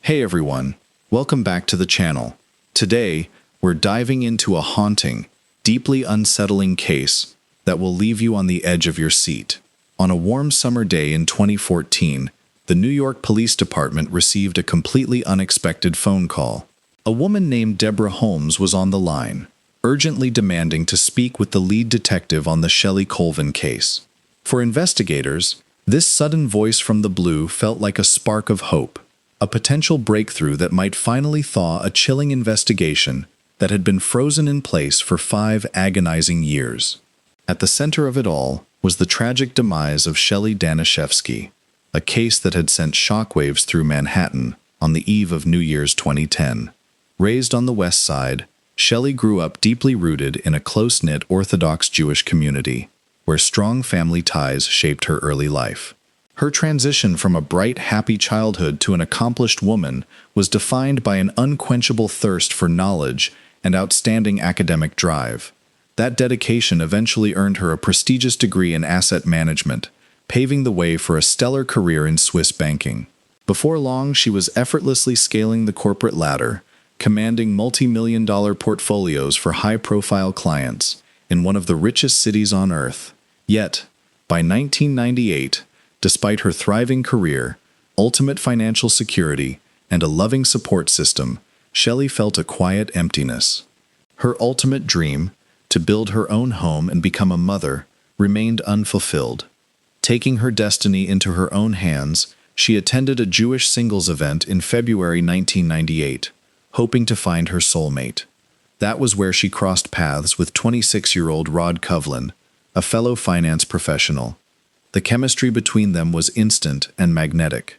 Hey everyone, welcome back to the channel. Today, we're diving into a haunting, deeply unsettling case that will leave you on the edge of your seat. On a warm summer day in 2014, the New York Police Department received a completely unexpected phone call. A woman named Deborah Holmes was on the line, urgently demanding to speak with the lead detective on the Shelly Covlin case. For investigators, this sudden voice from the blue felt like a spark of hope, a potential breakthrough that might finally thaw a chilling investigation that had been frozen in place for 5 agonizing years. At the center of it all was the tragic demise of Shelly Danishevsky, a case that had sent shockwaves through Manhattan on the eve of New Year's 2010. Raised on the West Side, Shelly grew up deeply rooted in a close-knit Orthodox Jewish community, where strong family ties shaped her early life. Her transition from a bright, happy childhood to an accomplished woman was defined by an unquenchable thirst for knowledge and outstanding academic drive. That dedication eventually earned her a prestigious degree in asset management, paving the way for a stellar career in Swiss banking. Before long, she was effortlessly scaling the corporate ladder, commanding multi-million-dollar portfolios for high-profile clients in one of the richest cities on earth. Yet, by 1998, despite her thriving career, ultimate financial security, and a loving support system, Shelly felt a quiet emptiness. Her ultimate dream, to build her own home and become a mother, remained unfulfilled. Taking her destiny into her own hands, she attended a Jewish singles event in February 1998, hoping to find her soulmate. That was where she crossed paths with 26-year-old Rod Covlin, a fellow finance professional. The chemistry between them was instant and magnetic.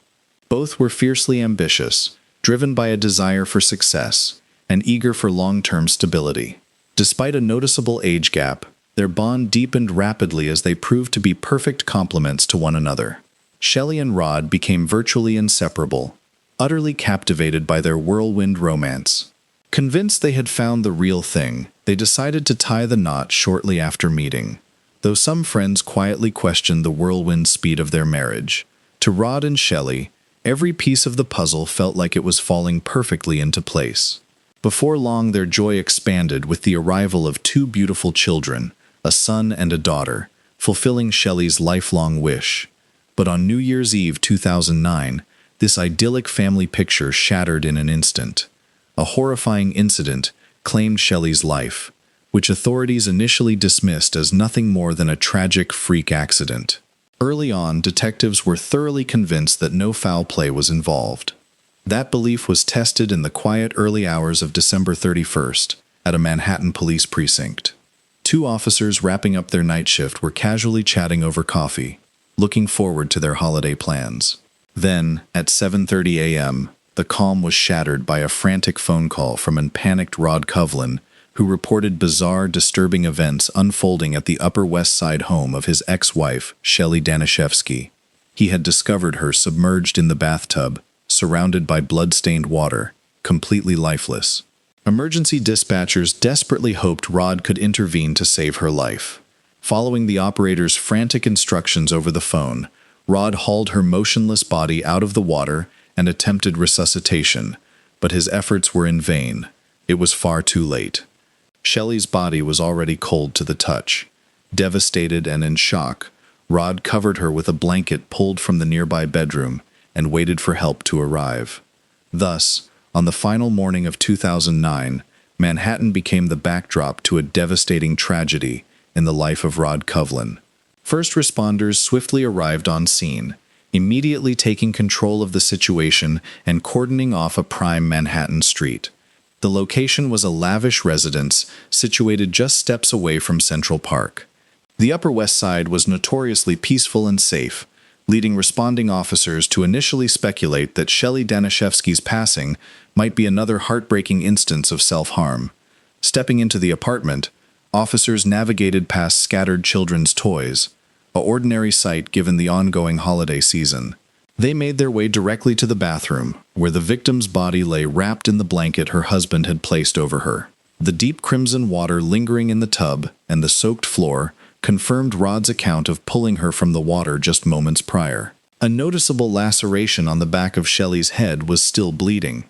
Both were fiercely ambitious, driven by a desire for success, and eager for long-term stability. Despite a noticeable age gap, their bond deepened rapidly as they proved to be perfect complements to one another. Shelly and Rod became virtually inseparable, utterly captivated by their whirlwind romance. Convinced they had found the real thing, they decided to tie the knot shortly after meeting. Though some friends quietly questioned the whirlwind speed of their marriage, to Rod and Shelly, every piece of the puzzle felt like it was falling perfectly into place. Before long, their joy expanded with the arrival of 2 beautiful children, a son and a daughter, fulfilling Shelly's lifelong wish. But on New Year's Eve 2009, this idyllic family picture shattered in an instant. A horrifying incident claimed Shelly's life, which authorities initially dismissed as nothing more than a tragic freak accident. Early on, detectives were thoroughly convinced that no foul play was involved. That belief was tested in the quiet early hours of December 31st at a Manhattan police precinct. 2 officers wrapping up their night shift were casually chatting over coffee, looking forward to their holiday plans. Then, at 7:30 a.m., the calm was shattered by a frantic phone call from a panicked Rod Covlin, who reported bizarre, disturbing events unfolding at the Upper West Side home of his ex-wife, Shelly Danishevsky. He had discovered her submerged in the bathtub, surrounded by blood-stained water, completely lifeless. Emergency dispatchers desperately hoped Rod could intervene to save her life. Following the operator's frantic instructions over the phone, Rod hauled her motionless body out of the water and attempted resuscitation, but his efforts were in vain. It was far too late. Shelly's body was already cold to the touch. Devastated and in shock, Rod covered her with a blanket pulled from the nearby bedroom and waited for help to arrive. Thus, on the final morning of 2009, Manhattan became the backdrop to a devastating tragedy in the life of Rod Covlin. First responders swiftly arrived on scene, immediately taking control of the situation and cordoning off a prime Manhattan street. The location was a lavish residence situated just steps away from Central Park. The Upper West Side was notoriously peaceful and safe, leading responding officers to initially speculate that Shelly Danishevsky's passing might be another heartbreaking instance of self-harm. Stepping into the apartment, officers navigated past scattered children's toys, an ordinary sight given the ongoing holiday season. They made their way directly to the bathroom, where the victim's body lay wrapped in the blanket her husband had placed over her. The deep crimson water lingering in the tub and the soaked floor confirmed Rod's account of pulling her from the water just moments prior. A noticeable laceration on the back of Shelly's head was still bleeding.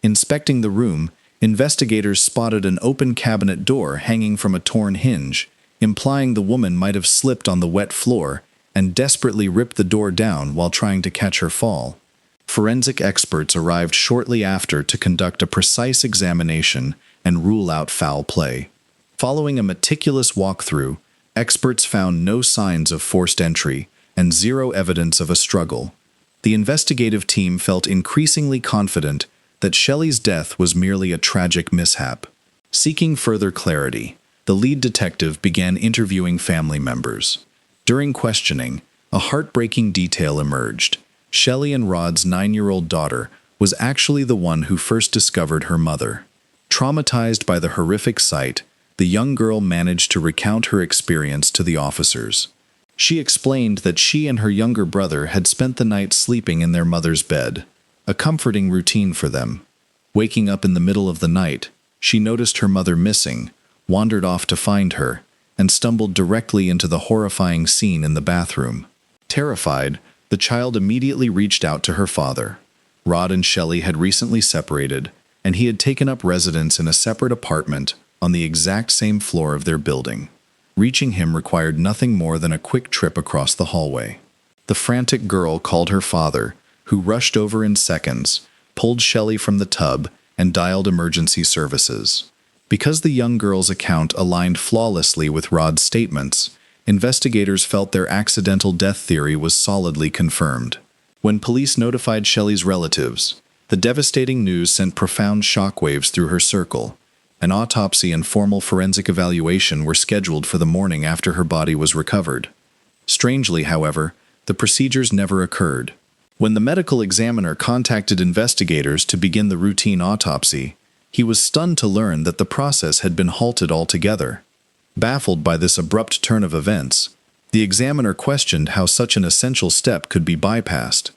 Inspecting the room, investigators spotted an open cabinet door hanging from a torn hinge, implying the woman might have slipped on the wet floor and desperately ripped the door down while trying to catch her fall. Forensic experts arrived shortly after to conduct a precise examination and rule out foul play. Following a meticulous walkthrough, experts found no signs of forced entry and zero evidence of a struggle. The investigative team felt increasingly confident that Shelly's death was merely a tragic mishap. Seeking further clarity, the lead detective began interviewing family members. During questioning, a heartbreaking detail emerged. Shelly and Rod's 9-year-old daughter was actually the one who first discovered her mother. Traumatized by the horrific sight, the young girl managed to recount her experience to the officers. She explained that she and her younger brother had spent the night sleeping in their mother's bed, a comforting routine for them. Waking up in the middle of the night, she noticed her mother missing, wandered off to find her, and stumbled directly into the horrifying scene in the bathroom. Terrified, the child immediately reached out to her father. Rod and Shelly had recently separated, and he had taken up residence in a separate apartment on the exact same floor of their building. Reaching him required nothing more than a quick trip across the hallway. The frantic girl called her father, who rushed over in seconds, pulled Shelly from the tub, and dialed emergency services. Because the young girl's account aligned flawlessly with Rod's statements, investigators felt their accidental death theory was solidly confirmed. When police notified Shelly's relatives, the devastating news sent profound shockwaves through her circle. An autopsy and formal forensic evaluation were scheduled for the morning after her body was recovered. Strangely, however, the procedures never occurred. When the medical examiner contacted investigators to begin the routine autopsy, he was stunned to learn that the process had been halted altogether. Baffled by this abrupt turn of events, the examiner questioned how such an essential step could be bypassed.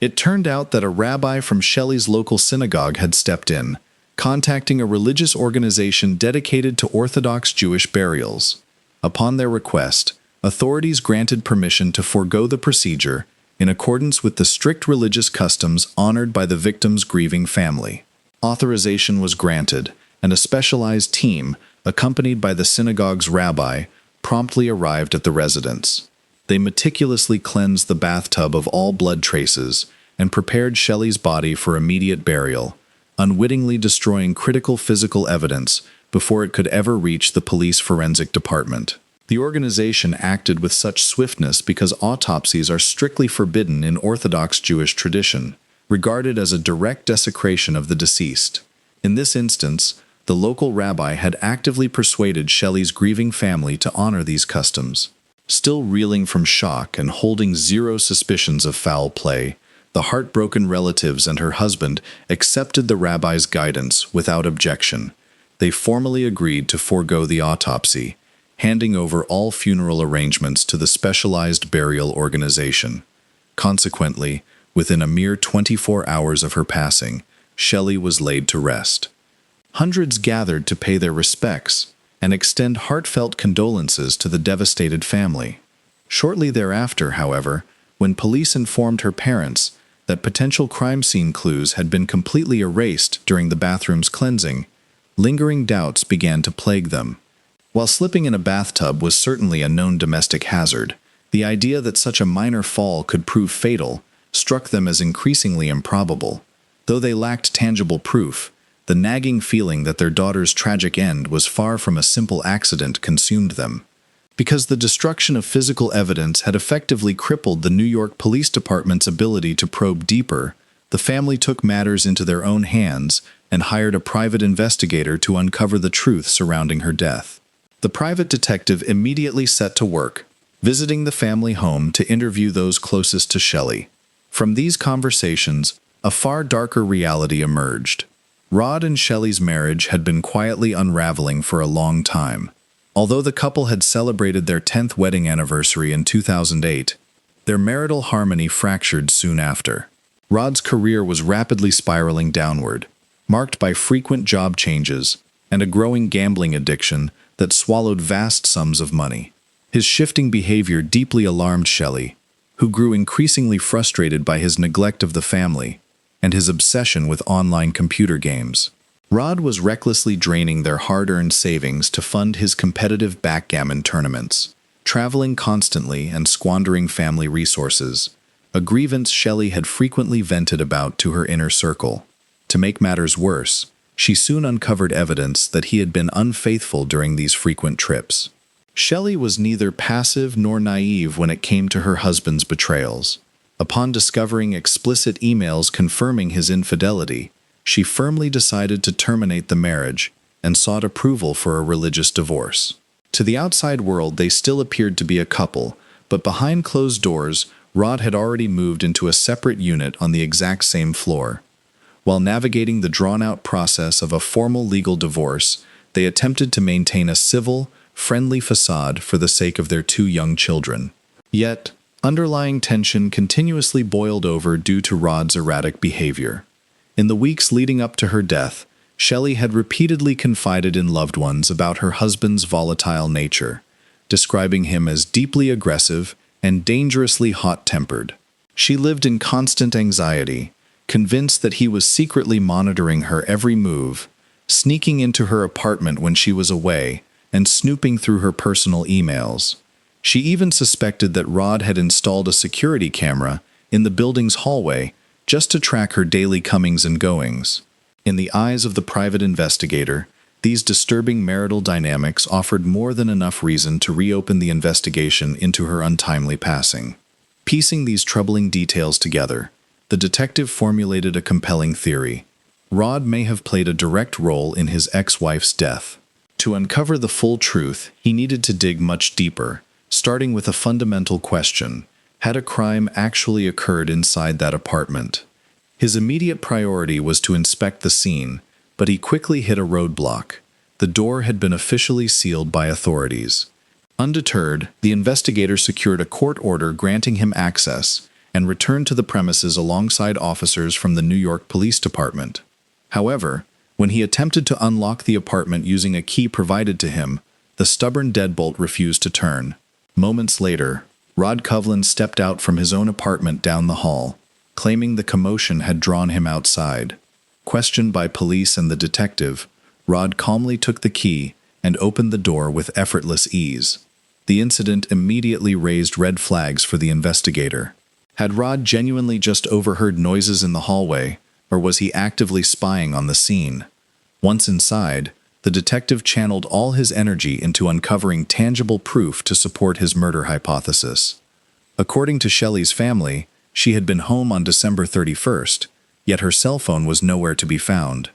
It turned out that a rabbi from Shelly's local synagogue had stepped in, contacting a religious organization dedicated to Orthodox Jewish burials. Upon their request, authorities granted permission to forego the procedure in accordance with the strict religious customs honored by the victim's grieving family. Authorization was granted, and a specialized team, accompanied by the synagogue's rabbi, promptly arrived at the residence. They meticulously cleansed the bathtub of all blood traces and prepared Shelly's body for immediate burial, unwittingly destroying critical physical evidence before it could ever reach the police forensic department. The organization acted with such swiftness because autopsies are strictly forbidden in Orthodox Jewish tradition, regarded as a direct desecration of the deceased. In this instance, the local rabbi had actively persuaded Shelly's grieving family to honor these customs. Still reeling from shock and holding zero suspicions of foul play, the heartbroken relatives and her husband accepted the rabbi's guidance without objection. They formally agreed to forego the autopsy, handing over all funeral arrangements to the specialized burial organization. Consequently, within a mere 24 hours of her passing, Shelly was laid to rest. Hundreds gathered to pay their respects and extend heartfelt condolences to the devastated family. Shortly thereafter, however, when police informed her parents that potential crime scene clues had been completely erased during the bathroom's cleansing, lingering doubts began to plague them. While slipping in a bathtub was certainly a known domestic hazard, the idea that such a minor fall could prove fatal struck them as increasingly improbable. Though they lacked tangible proof, the nagging feeling that their daughter's tragic end was far from a simple accident consumed them. Because the destruction of physical evidence had effectively crippled the New York Police Department's ability to probe deeper, the family took matters into their own hands and hired a private investigator to uncover the truth surrounding her death. The private detective immediately set to work, visiting the family home to interview those closest to Shelly. From these conversations, a far darker reality emerged. Rod and Shelly's marriage had been quietly unraveling for a long time. Although the couple had celebrated their 10th wedding anniversary in 2008, their marital harmony fractured soon after. Rod's career was rapidly spiraling downward, marked by frequent job changes and a growing gambling addiction that swallowed vast sums of money. His shifting behavior deeply alarmed Shelly, who grew increasingly frustrated by his neglect of the family and his obsession with online computer games. Rod was recklessly draining their hard-earned savings to fund his competitive backgammon tournaments, traveling constantly and squandering family resources, a grievance Shelly had frequently vented about to her inner circle. To make matters worse, she soon uncovered evidence that he had been unfaithful during these frequent trips. Shelly was neither passive nor naive when it came to her husband's betrayals. Upon discovering explicit emails confirming his infidelity, she firmly decided to terminate the marriage and sought approval for a religious divorce. To the outside world, they still appeared to be a couple, but behind closed doors, Rod had already moved into a separate unit on the exact same floor. While navigating the drawn-out process of a formal legal divorce, they attempted to maintain a civil, friendly facade for the sake of their 2 young children. Yet, underlying tension continuously boiled over due to Rod's erratic behavior. In the weeks leading up to her death, Shelly had repeatedly confided in loved ones about her husband's volatile nature, describing him as deeply aggressive and dangerously hot-tempered. She lived in constant anxiety, convinced that he was secretly monitoring her every move, sneaking into her apartment when she was away, and snooping through her personal emails. She even suspected that Rod had installed a security camera in the building's hallway just to track her daily comings and goings. In the eyes of the private investigator, these disturbing marital dynamics offered more than enough reason to reopen the investigation into her untimely passing. Piecing these troubling details together, the detective formulated a compelling theory. Rod may have played a direct role in his ex-wife's death. To uncover the full truth, he needed to dig much deeper, starting with a fundamental question: had a crime actually occurred inside that apartment? His immediate priority was to inspect the scene, but he quickly hit a roadblock. The door had been officially sealed by authorities. Undeterred, the investigator secured a court order granting him access and returned to the premises alongside officers from the New York Police Department. However, when he attempted to unlock the apartment using a key provided to him, the stubborn deadbolt refused to turn. Moments later, Rod Covlin stepped out from his own apartment down the hall, claiming the commotion had drawn him outside. Questioned by police and the detective, Rod calmly took the key and opened the door with effortless ease. The incident immediately raised red flags for the investigator. Had Rod genuinely just overheard noises in the hallway, or was he actively spying on the scene? Once inside, the detective channeled all his energy into uncovering tangible proof to support his murder hypothesis. According to Shelly's family, she had been home on December 31st, yet her cell phone was nowhere to be found.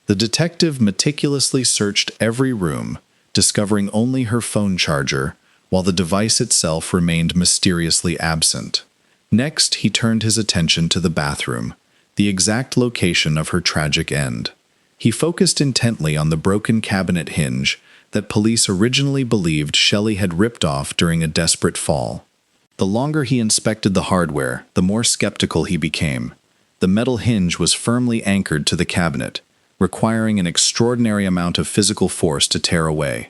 The detective meticulously searched every room, discovering only her phone charger, while the device itself remained mysteriously absent. Next, he turned his attention to the bathroom, the exact location of her tragic end. He focused intently on the broken cabinet hinge that police originally believed Shelly had ripped off during a desperate fall. The longer he inspected the hardware, the more skeptical he became. The metal hinge was firmly anchored to the cabinet, requiring an extraordinary amount of physical force to tear away.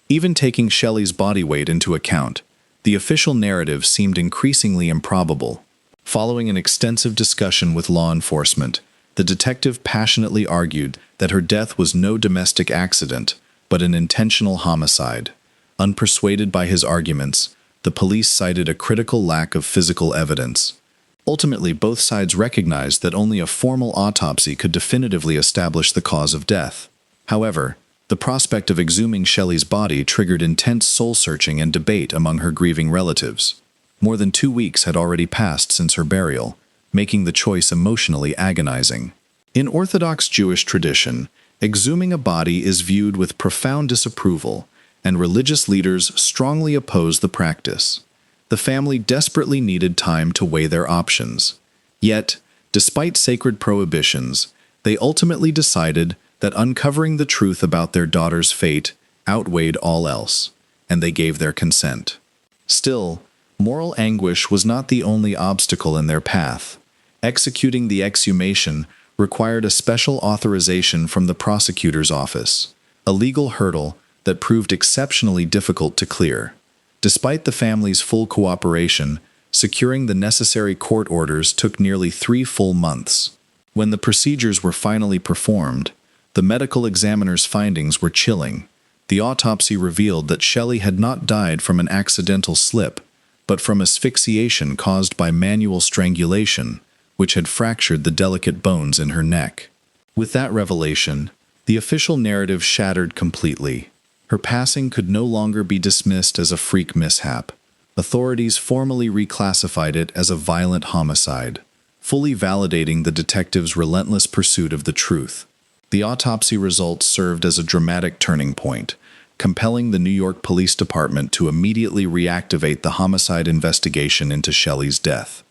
Even taking Shelly's body weight into account, the official narrative seemed increasingly improbable. Following an extensive discussion with law enforcement, the detective passionately argued that her death was no domestic accident, but an intentional homicide. Unpersuaded by his arguments, the police cited a critical lack of physical evidence. Ultimately, both sides recognized that only a formal autopsy could definitively establish the cause of death. However, the prospect of exhuming Shelly's body triggered intense soul-searching and debate among her grieving relatives. More than 2 weeks had already passed since her burial, making the choice emotionally agonizing. In Orthodox Jewish tradition, exhuming a body is viewed with profound disapproval, and religious leaders strongly oppose the practice. The family desperately needed time to weigh their options. Yet, despite sacred prohibitions, they ultimately decided that uncovering the truth about their daughter's fate outweighed all else, and they gave their consent. Still, moral anguish was not the only obstacle in their path. Executing the exhumation required a special authorization from the prosecutor's office, a legal hurdle that proved exceptionally difficult to clear. Despite the family's full cooperation, Securing the necessary court orders took nearly 3 full months. When the procedures were finally performed, the medical examiner's findings were chilling. The autopsy revealed that Shelly had not died from an accidental slip, but from asphyxiation caused by manual strangulation, which had fractured the delicate bones in her neck. With that revelation, the official narrative shattered completely. Her passing could no longer be dismissed as a freak mishap. Authorities formally reclassified it as a violent homicide, fully validating the detectives' relentless pursuit of the truth. The autopsy results served as a dramatic turning point, compelling the New York Police Department to immediately reactivate the homicide investigation into Shelly's death.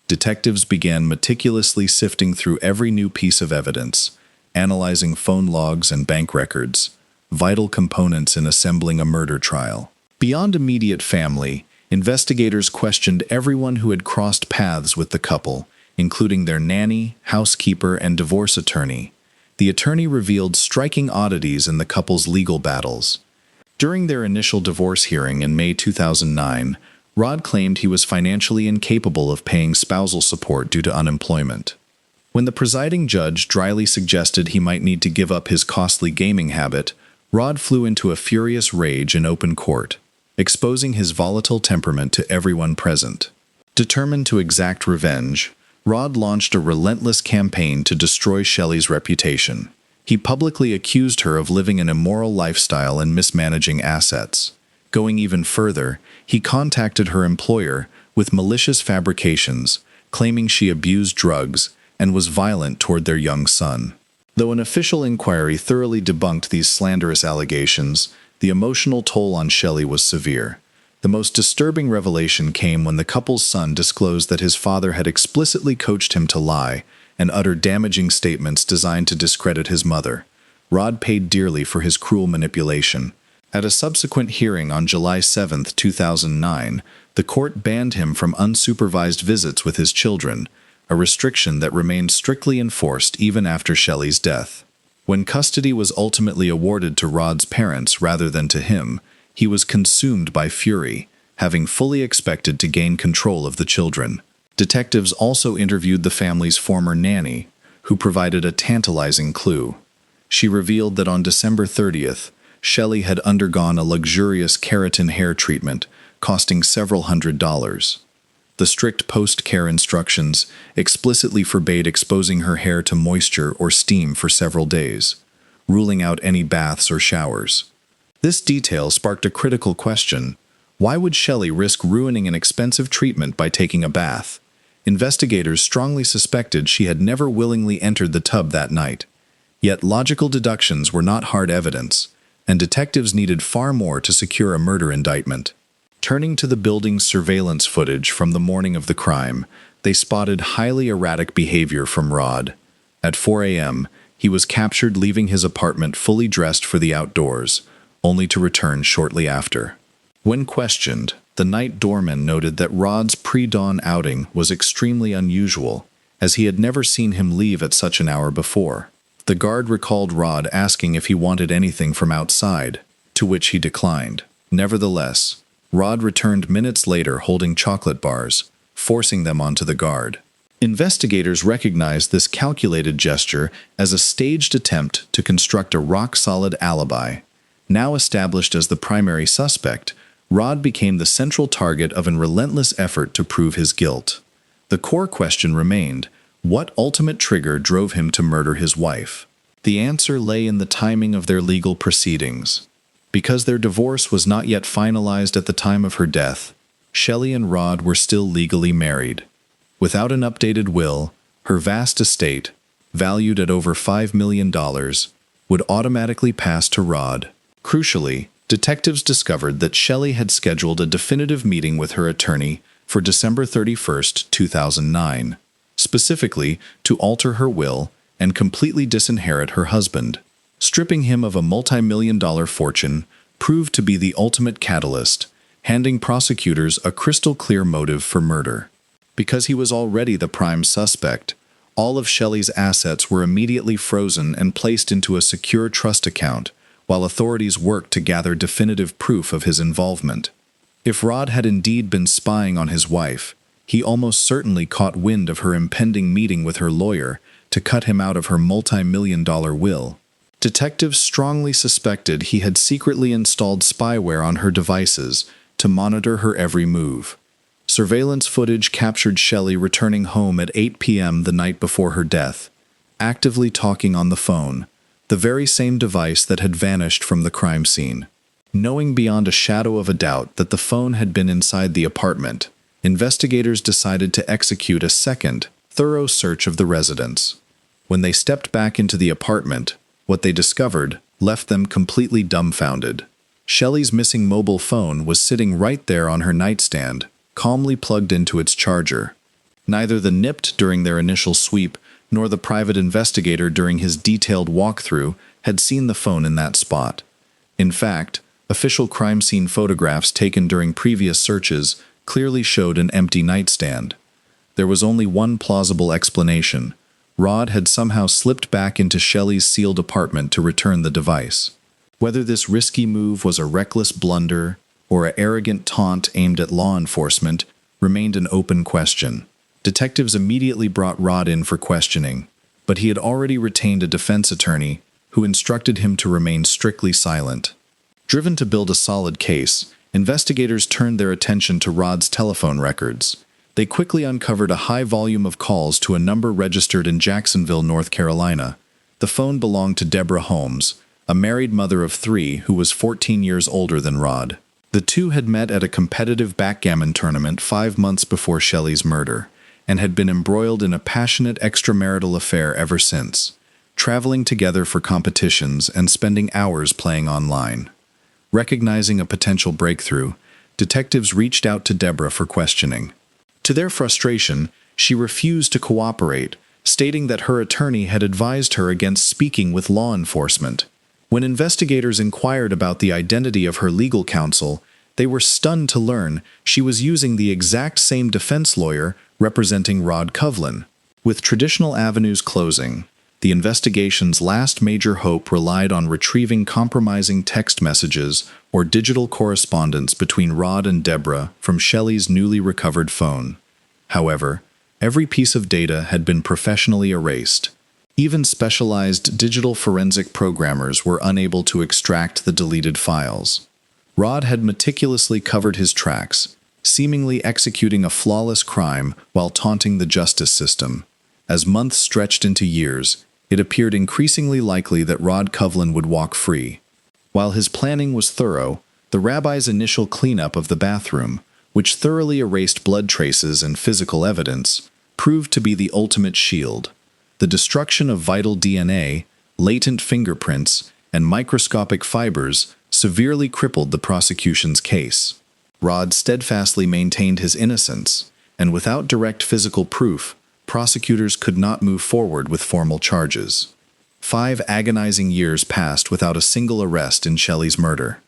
Detectives began meticulously sifting through every new piece of evidence, analyzing phone logs and bank records, vital components in assembling a murder trial. Beyond immediate family, investigators questioned everyone who had crossed paths with the couple, including their nanny, housekeeper, and divorce attorney. The attorney revealed striking oddities in the couple's legal battles. During their initial divorce hearing in May 2009, Rod claimed he was financially incapable of paying spousal support due to unemployment. When the presiding judge dryly suggested he might need to give up his costly gaming habit, Rod flew into a furious rage in open court, exposing his volatile temperament to everyone present. Determined to exact revenge, Rod launched a relentless campaign to destroy Shelly's reputation. He publicly accused her of living an immoral lifestyle and mismanaging assets. Going even further, he contacted her employer with malicious fabrications, claiming she abused drugs and was violent toward their young son. Though an official inquiry thoroughly debunked these slanderous allegations, the emotional toll on Shelly was severe. The most disturbing revelation came when the couple's son disclosed that his father had explicitly coached him to lie and utter damaging statements designed to discredit his mother. Rod paid dearly for his cruel manipulation. At a subsequent hearing on July 7, 2009, the court banned him from unsupervised visits with his children, a restriction that remained strictly enforced even after Shelly's death. When custody was ultimately awarded to Rod's parents rather than to him, he was consumed by fury, having fully expected to gain control of the children. Detectives also interviewed the family's former nanny, who provided a tantalizing clue. She revealed that on December 30th, Shelly had undergone a luxurious keratin hair treatment, costing several $100s. The strict post-care instructions explicitly forbade exposing her hair to moisture or steam for several days, ruling out any baths or showers. This detail sparked a critical question. Why would Shelly risk ruining an expensive treatment by taking a bath? Investigators strongly suspected she had never willingly entered the tub that night. Yet logical deductions were not hard evidence, and detectives needed far more to secure a murder indictment. Turning to the building's surveillance footage from the morning of the crime, they spotted highly erratic behavior from Rod. At 4 a.m., he was captured leaving his apartment fully dressed for the outdoors, only to return shortly after. When questioned, the night doorman noted that Rod's pre-dawn outing was extremely unusual, as he had never seen him leave at such an hour before. The guard recalled Rod asking if he wanted anything from outside, to which he declined. Nevertheless, Rod returned minutes later holding chocolate bars, forcing them onto the guard. Investigators recognized this calculated gesture as a staged attempt to construct a rock-solid alibi. Now established as the primary suspect, Rod became the central target of an relentless effort to prove his guilt. The core question remained, what ultimate trigger drove him to murder his wife? The answer lay in the timing of their legal proceedings. Because their divorce was not yet finalized at the time of her death, Shelly and Rod were still legally married. Without an updated will, her vast estate, valued at over $5 million, would automatically pass to Rod. Crucially, detectives discovered that Shelly had scheduled a definitive meeting with her attorney for December 31, 2009, specifically to alter her will and completely disinherit her husband. Stripping him of a multi-million-dollar fortune proved to be the ultimate catalyst, handing prosecutors a crystal-clear motive for murder. Because he was already the prime suspect, all of Shelly's assets were immediately frozen and placed into a secure trust account, while authorities worked to gather definitive proof of his involvement. If Rod had indeed been spying on his wife, He almost certainly caught wind of her impending meeting with her lawyer to cut him out of her multi-million-dollar will. Detectives strongly suspected he had secretly installed spyware on her devices to monitor her every move. Surveillance footage captured Shelly returning home at 8 p.m. the night before her death, actively talking on the phone, the very same device that had vanished from the crime scene. Knowing beyond a shadow of a doubt that the phone had been inside the apartment, investigators decided to execute a second, thorough search of the residence. When they stepped back into the apartment, what they discovered left them completely dumbfounded. Shelly's missing mobile phone was sitting right there on her nightstand, calmly plugged into its charger. Neither the NIPT during their initial sweep nor the private investigator during his detailed walkthrough had seen the phone in that spot. In fact, official crime scene photographs taken during previous searches clearly showed an empty nightstand. There was only one plausible explanation. Rod had somehow slipped back into Shelly's sealed apartment to return the device. Whether this risky move was a reckless blunder or an arrogant taunt aimed at law enforcement remained an open question. Detectives immediately brought Rod in for questioning, but he had already retained a defense attorney who instructed him to remain strictly silent. Driven to build a solid case, investigators turned their attention to Rod's telephone records. They quickly uncovered a high volume of calls to a number registered in Jacksonville, North Carolina. The phone belonged to Deborah Holmes, a married mother of 3 who was 14 years older than Rod. The two had met at a competitive backgammon tournament 5 months before Shelly's murder, and had been embroiled in a passionate extramarital affair ever since, traveling together for competitions and spending hours playing online. Recognizing a potential breakthrough, detectives reached out to Deborah for questioning. To their frustration, she refused to cooperate, stating that her attorney had advised her against speaking with law enforcement. When investigators inquired about the identity of her legal counsel, they were stunned to learn she was using the exact same defense lawyer representing Rod Covlin. With traditional avenues closing, the investigation's last major hope relied on retrieving compromising text messages or digital correspondence between Rod and Deborah from Shelly's newly recovered phone. However, every piece of data had been professionally erased. Even specialized digital forensic programmers were unable to extract the deleted files. Rod had meticulously covered his tracks, seemingly executing a flawless crime while taunting the justice system. As months stretched into years, it appeared increasingly likely that Rod Covlin would walk free. While his planning was thorough, the rabbi's initial cleanup of the bathroom, which thoroughly erased blood traces and physical evidence, proved to be the ultimate shield. The destruction of vital DNA, latent fingerprints, and microscopic fibers severely crippled the prosecution's case. Rod steadfastly maintained his innocence, and without direct physical proof, prosecutors could not move forward with formal charges. 5 agonizing years passed without a single arrest in Shelly's murder.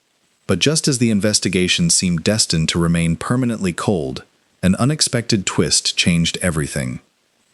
But just as the investigation seemed destined to remain permanently cold, an unexpected twist changed everything.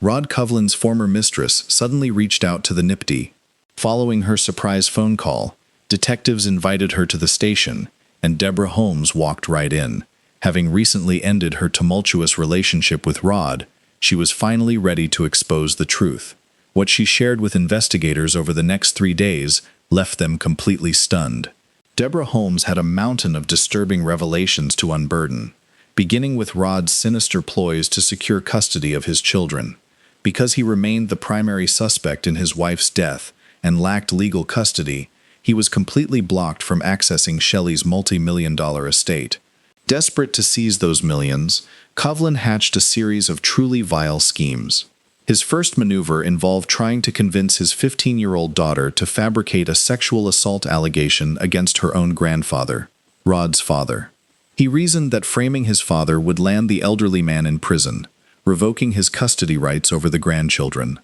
Rod Covlin's former mistress suddenly reached out to the NIPT. Following her surprise phone call, detectives invited her to the station, and Deborah Holmes walked right in. Having recently ended her tumultuous relationship with Rod, she was finally ready to expose the truth. What she shared with investigators over the next 3 days left them completely stunned. Deborah Holmes had a mountain of disturbing revelations to unburden, beginning with Rod's sinister ploys to secure custody of his children. Because he remained the primary suspect in his wife's death and lacked legal custody, he was completely blocked from accessing Shelly's multi-million-dollar estate. Desperate to seize those millions, Covlin hatched a series of truly vile schemes. His first maneuver involved trying to convince his 15-year-old daughter to fabricate a sexual assault allegation against her own grandfather, Rod's father. He reasoned that framing his father would land the elderly man in prison, revoking his custody rights over the grandchildren.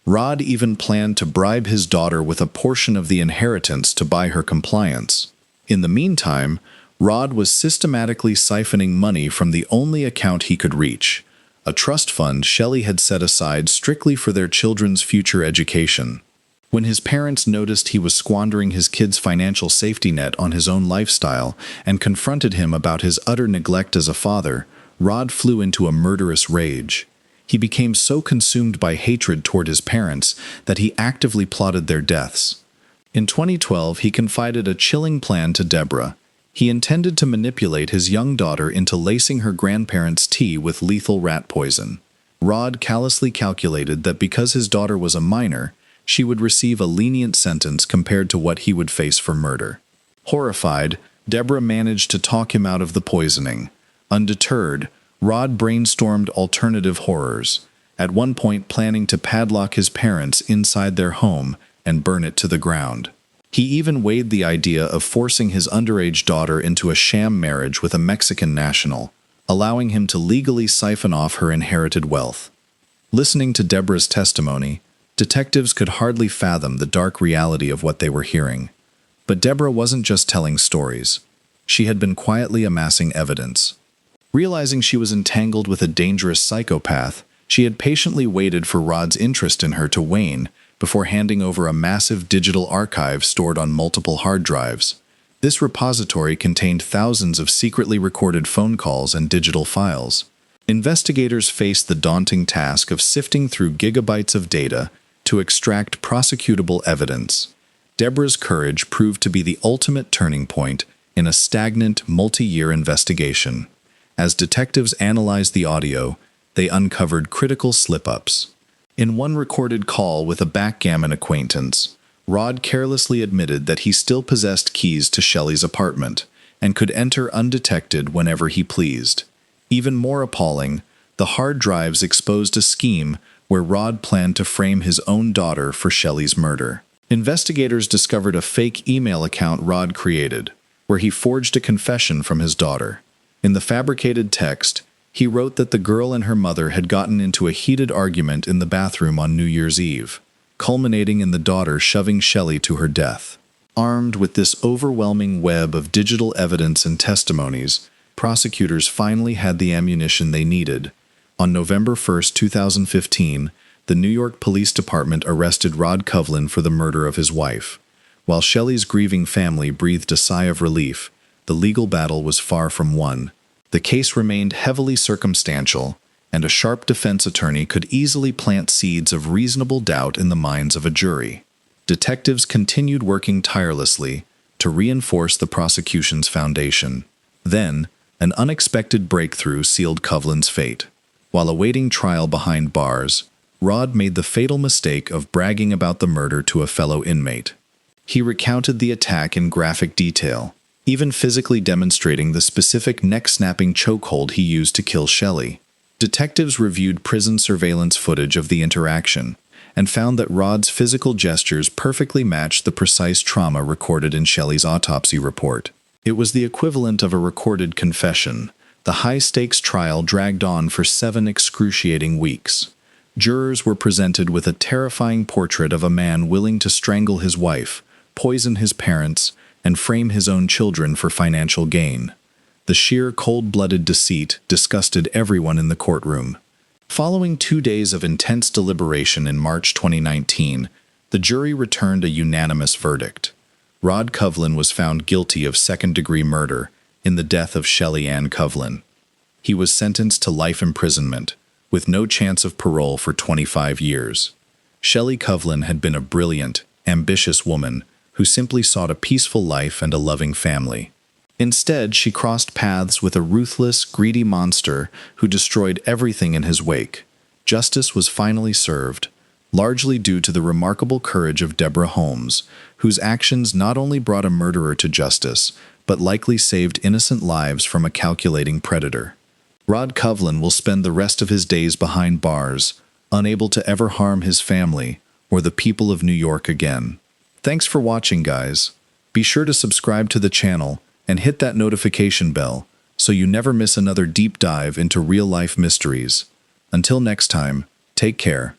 Rod even planned to bribe his daughter with a portion of the inheritance to buy her compliance. In the meantime, Rod was systematically siphoning money from the only account he could reach, a trust fund Shelly had set aside strictly for their children's future education. When his parents noticed he was squandering his kids' financial safety net on his own lifestyle and confronted him about his utter neglect as a father, Rod flew into a murderous rage. He became so consumed by hatred toward his parents that he actively plotted their deaths. In 2012, he confided a chilling plan to Deborah. He intended to manipulate his young daughter into lacing her grandparents' tea with lethal rat poison. Rod callously calculated that because his daughter was a minor, she would receive a lenient sentence compared to what he would face for murder. Horrified, Deborah managed to talk him out of the poisoning. Undeterred, Rod brainstormed alternative horrors, at one point planning to padlock his parents inside their home and burn it to the ground. He even weighed the idea of forcing his underage daughter into a sham marriage with a Mexican national, allowing him to legally siphon off her inherited wealth. Listening to Deborah's testimony, detectives could hardly fathom the dark reality of what they were hearing. But Deborah wasn't just telling stories. She had been quietly amassing evidence. Realizing she was entangled with a dangerous psychopath, she had patiently waited for Rod's interest in her to wane before handing over a massive digital archive stored on multiple hard drives. This repository contained thousands of secretly recorded phone calls and digital files. Investigators faced the daunting task of sifting through gigabytes of data to extract prosecutable evidence. Deborah's courage proved to be the ultimate turning point in a stagnant, multi-year investigation. As detectives analyzed the audio, they uncovered critical slip-ups. In one recorded call with a backgammon acquaintance, Rod carelessly admitted that he still possessed keys to Shelly's apartment and could enter undetected whenever he pleased. Even more appalling, the hard drives exposed a scheme where Rod planned to frame his own daughter for Shelly's murder. Investigators discovered a fake email account Rod created, where he forged a confession from his daughter. In the fabricated text, he wrote that the girl and her mother had gotten into a heated argument in the bathroom on New Year's Eve, culminating in the daughter shoving Shelly to her death. Armed with this overwhelming web of digital evidence and testimonies, prosecutors finally had the ammunition they needed. On November 1, 2015, the New York Police Department arrested Rod Covlin for the murder of his wife. While Shelly's grieving family breathed a sigh of relief, the legal battle was far from won. The case remained heavily circumstantial, and a sharp defense attorney could easily plant seeds of reasonable doubt in the minds of a jury. Detectives continued working tirelessly to reinforce the prosecution's foundation. Then, an unexpected breakthrough sealed Covlin's fate. While awaiting trial behind bars, Rod made the fatal mistake of bragging about the murder to a fellow inmate. He recounted the attack in graphic detail, even physically demonstrating the specific neck-snapping chokehold he used to kill Shelly. Detectives reviewed prison surveillance footage of the interaction and found that Rod's physical gestures perfectly matched the precise trauma recorded in Shelly's autopsy report. It was the equivalent of a recorded confession. The high-stakes trial dragged on for 7 excruciating weeks. Jurors were presented with a terrifying portrait of a man willing to strangle his wife, poison his parents, and frame his own children for financial gain. The sheer cold-blooded deceit disgusted everyone in the courtroom. Following 2 days of intense deliberation in March 2019, the jury returned a unanimous verdict. Rod Covlin was found guilty of second-degree murder in the death of Shelly Ann Covlin. He was sentenced to life imprisonment, with no chance of parole for 25 years. Shelly Covlin had been a brilliant, ambitious woman who simply sought a peaceful life and a loving family. Instead, she crossed paths with a ruthless, greedy monster who destroyed everything in his wake. Justice was finally served, largely due to the remarkable courage of Deborah Holmes, whose actions not only brought a murderer to justice, but likely saved innocent lives from a calculating predator. Rod Covlin will spend the rest of his days behind bars, unable to ever harm his family or the people of New York again. Thanks for watching, guys. Be sure to subscribe to the channel and hit that notification bell so you never miss another deep dive into real-life mysteries. Until next time, take care.